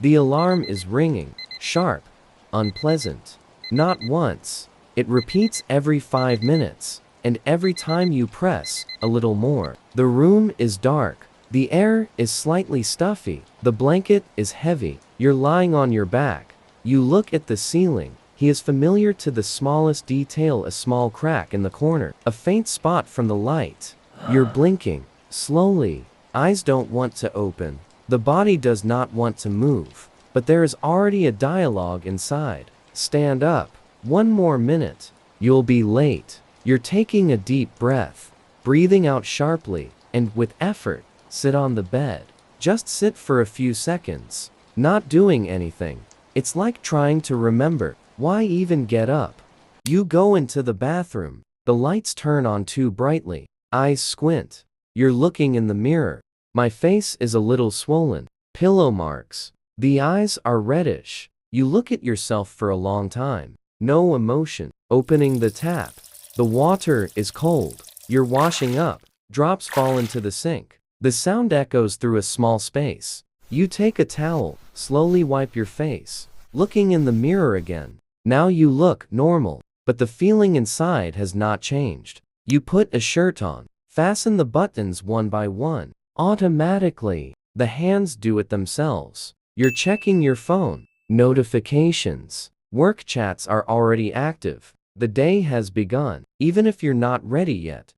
The alarm is ringing, sharp, unpleasant. Not once. It repeats every 5 minutes, and every time you press, a little more. The room is dark. The air is slightly stuffy. The blanket is heavy. You're lying on your back. You look at the ceiling. He is familiar to the smallest detail, a small crack in the corner, a faint spot from the light. You're blinking, slowly. Eyes don't want to open. The body does not want to move. But there is already a dialogue inside. Stand up. 1 more minute. You'll be late. You're taking a deep breath, breathing out sharply, and with effort, sit on the bed. Just sit for a few seconds, not doing anything. It's like trying to remember. Why even get up? You go into the bathroom. The lights turn on too brightly. Eyes squint. You're looking in the mirror. My face is a little swollen. Pillow marks. The eyes are reddish. You look at yourself for a long time. No emotion. Opening the tap. The water is cold. You're washing up. Drops fall into the sink. The sound echoes through a small space. You take a towel, slowly wipe your face. Looking in the mirror again. Now you look normal, but the feeling inside has not changed. You put a shirt on, fasten the buttons one by one. Automatically, the hands do it themselves. You're checking your phone. Notifications. Work chats are already active. The day has begun, even if you're not ready yet.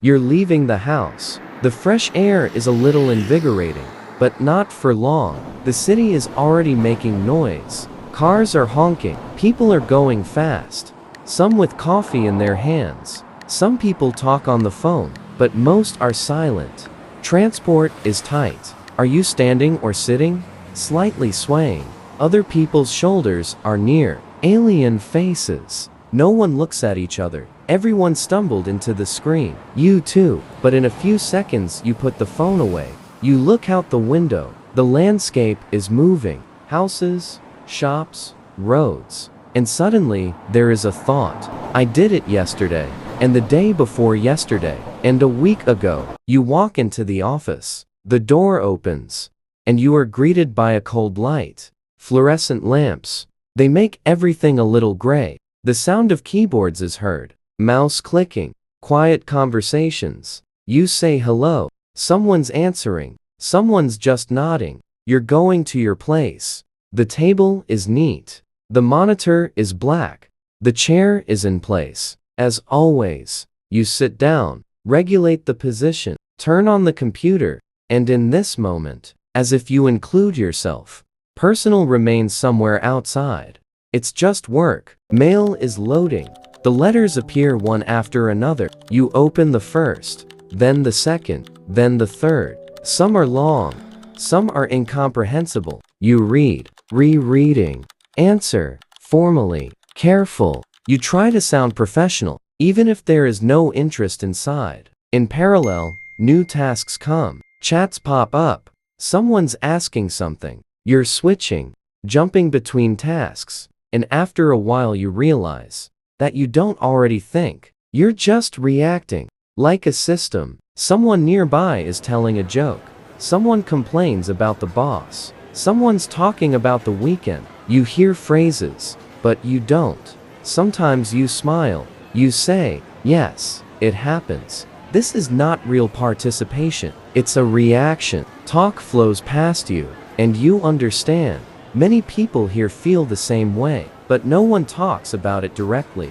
You're leaving the house. The fresh air is a little invigorating, but not for long. The city is already making noise. Cars are honking. People are going fast. Some with coffee in their hands. Some people talk on the phone, but most are silent. Transport is tight. Are you standing or sitting? Slightly swaying. Other people's shoulders are near. Alien faces. No one looks at each other. Everyone stumbled into the screen. You too. But in a few seconds you put the phone away. You look out the window. The landscape is moving. Houses, shops, roads. And suddenly, there is a thought. I did it yesterday, and the day before yesterday, and a week ago. You walk into the office. The door opens, and you are greeted by a cold light. Fluorescent lamps. They make everything a little gray. The sound of keyboards is heard. Mouse clicking. Quiet conversations. You say hello. Someone's answering. Someone's just nodding. You're going to your place. The table is neat. The monitor is black. The chair is in place. As always, you sit down, regulate the position, turn on the computer, and in this moment, as if you include yourself, personal remains somewhere outside. It's just work. Mail is loading. The letters appear one after another. You open the first, then the second, then the third. Some are long. Some are incomprehensible. You read. Rereading. Answer. Formally. Careful. You try to sound professional, even if there is no interest inside. In parallel, new tasks come. Chats pop up. Someone's asking something. You're switching, jumping between tasks. And after a while you realize that you don't already think. You're just reacting. Like a system. Someone nearby is telling a joke. Someone complains about the boss. Someone's talking about the weekend. You hear phrases, but you don't. Sometimes you smile. You say, yes, it happens. This is not real participation. It's a reaction. Talk flows past you, and you understand. Many people here feel the same way, but no one talks about it directly.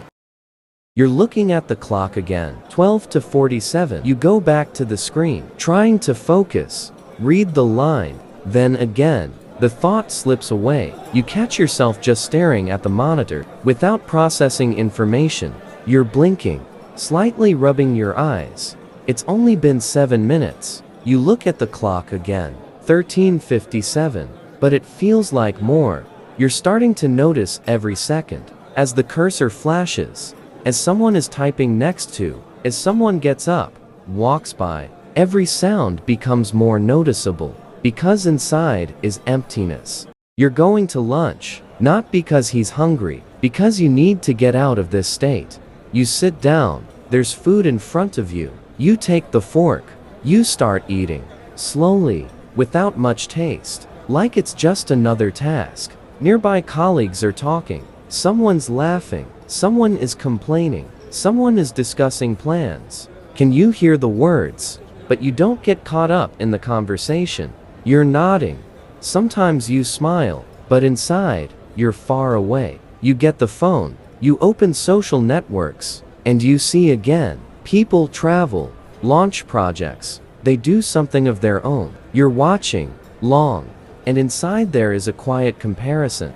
You're looking at the clock again. 12:47. You go back to the screen, trying to focus. Read the line. Then again, the thought slips away. You catch yourself just staring at the monitor, without processing information. You're blinking, slightly rubbing your eyes. It's only been 7 minutes. You look at the clock again. 13:57. But it feels like more. You're starting to notice every second, as the cursor flashes, as someone is typing next to, as someone gets up, walks by. Every sound becomes more noticeable, because inside is emptiness. You're going to lunch, not because he's hungry, because you need to get out of this state. You sit down, there's food in front of you. You take the fork. You start eating, slowly, without much taste. like it's just another task. Nearby colleagues are talking, someone's laughing, someone is complaining, someone is discussing plans. Can you hear the words? But you don't get caught up in the conversation. You're nodding. Sometimes you smile, but inside, you're far away. You get the phone, you open social networks, and you see again. People travel, launch projects, they do something of their own. You're watching, long, and inside there is a quiet comparison.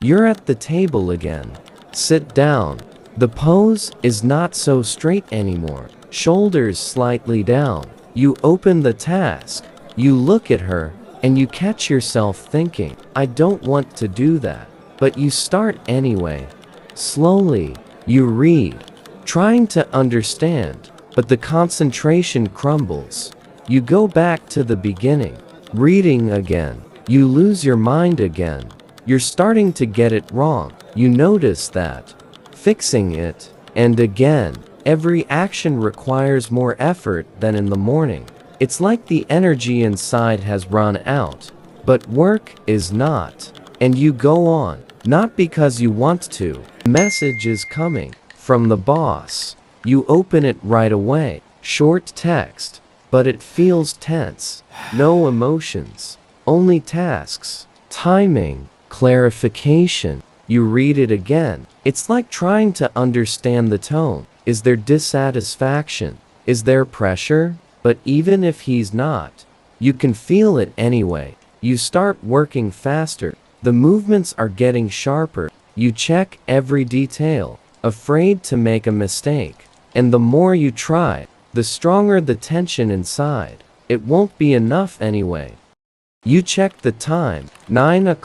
You're at the table again. Sit down. The pose is not so straight anymore. Shoulders slightly down. You open the task. You look at her, and you catch yourself thinking, I don't want to do that. But you start anyway. Slowly, you read, trying to understand, but the concentration crumbles. You go back to the beginning, reading again. You lose your mind again. You're starting to get it wrong. You notice that. Fixing it, and again, every action requires more effort than in the morning. It's like the energy inside has run out, but work is not. And you go on, not because you want to. Message is coming from the boss. You open it right away. Short text, but it feels tense. No emotions, only tasks, timing, clarification. You read it again. It's like trying to understand the tone. Is there dissatisfaction? Is there pressure? But even if he's not, you can feel it anyway. You start working faster. The movements are getting sharper. You check every detail, afraid to make a mistake. And the more you try, the stronger the tension inside. It won't be enough anyway. You check the time, 9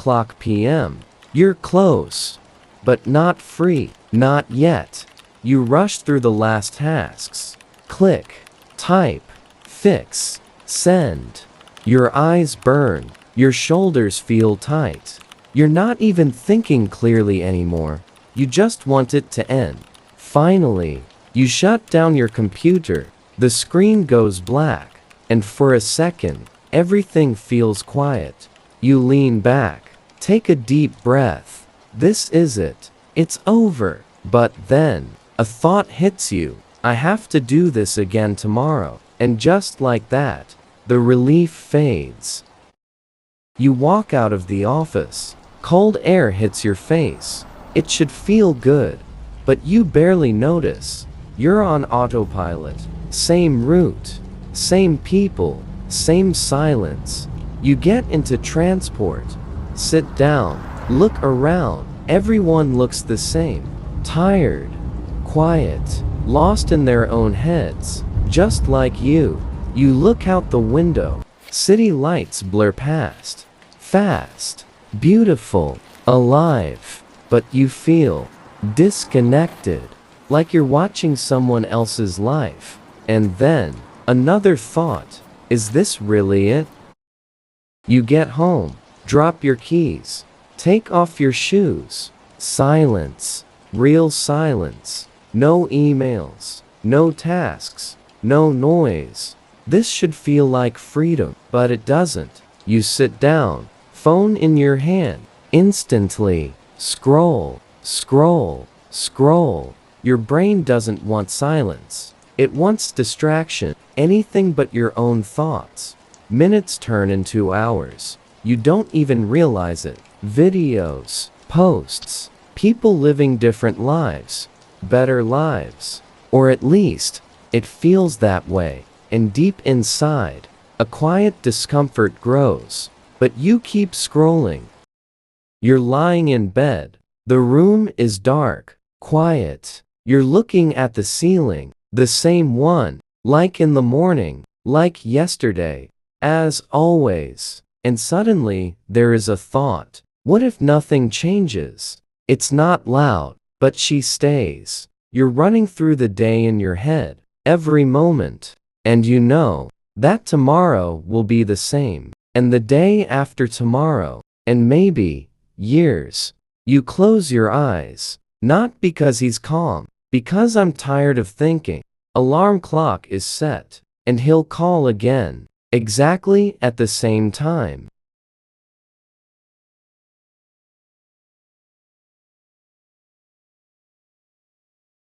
p.m. You're close, but not free, not yet. You rush through the last tasks. Click, type, fix, send. Your eyes burn, your shoulders feel tight. You're not even thinking clearly anymore. You just want it to end. Finally, you shut down your computer. The screen goes black, and for a second, everything feels quiet. You lean back, take a deep breath. This is it. It's over. But then, a thought hits you. I have to do this again tomorrow. And just like that, the relief fades. You walk out of the office. Cold air hits your face. It should feel good, but you barely notice. You're on autopilot. Same route, same people, same silence. You get into transport. Sit down, look around. Everyone looks the same. Tired, quiet, lost in their own heads. Just like you. You look out the window. City lights blur past. Fast, beautiful, alive. But you feel disconnected. Like you're watching someone else's life. And then, another thought. Is this really it? You get home. Drop your keys. Take off your shoes. Silence. Real silence. No emails. No tasks. No noise. This should feel like freedom, but it doesn't. You sit down, phone in your hand, instantly. Scroll, scroll, scroll. Your brain doesn't want silence. It wants distraction, anything but your own thoughts. Minutes turn into hours. You don't even realize it. Videos, posts, people living different lives, better lives. Or at least, it feels that way, and deep inside, a quiet discomfort grows. But you keep scrolling. You're lying in bed. The room is dark, quiet. You're looking at the ceiling, the same one, like in the morning, like yesterday, as always. And suddenly, there is a thought. What if nothing changes? It's not loud, but she stays. You're running through the day in your head. Every moment. And you know that tomorrow will be the same. And the day after tomorrow. And maybe years. You close your eyes. Not because he's calm. Because I'm tired of thinking. Alarm clock is set. And he'll call again. Exactly at the same time.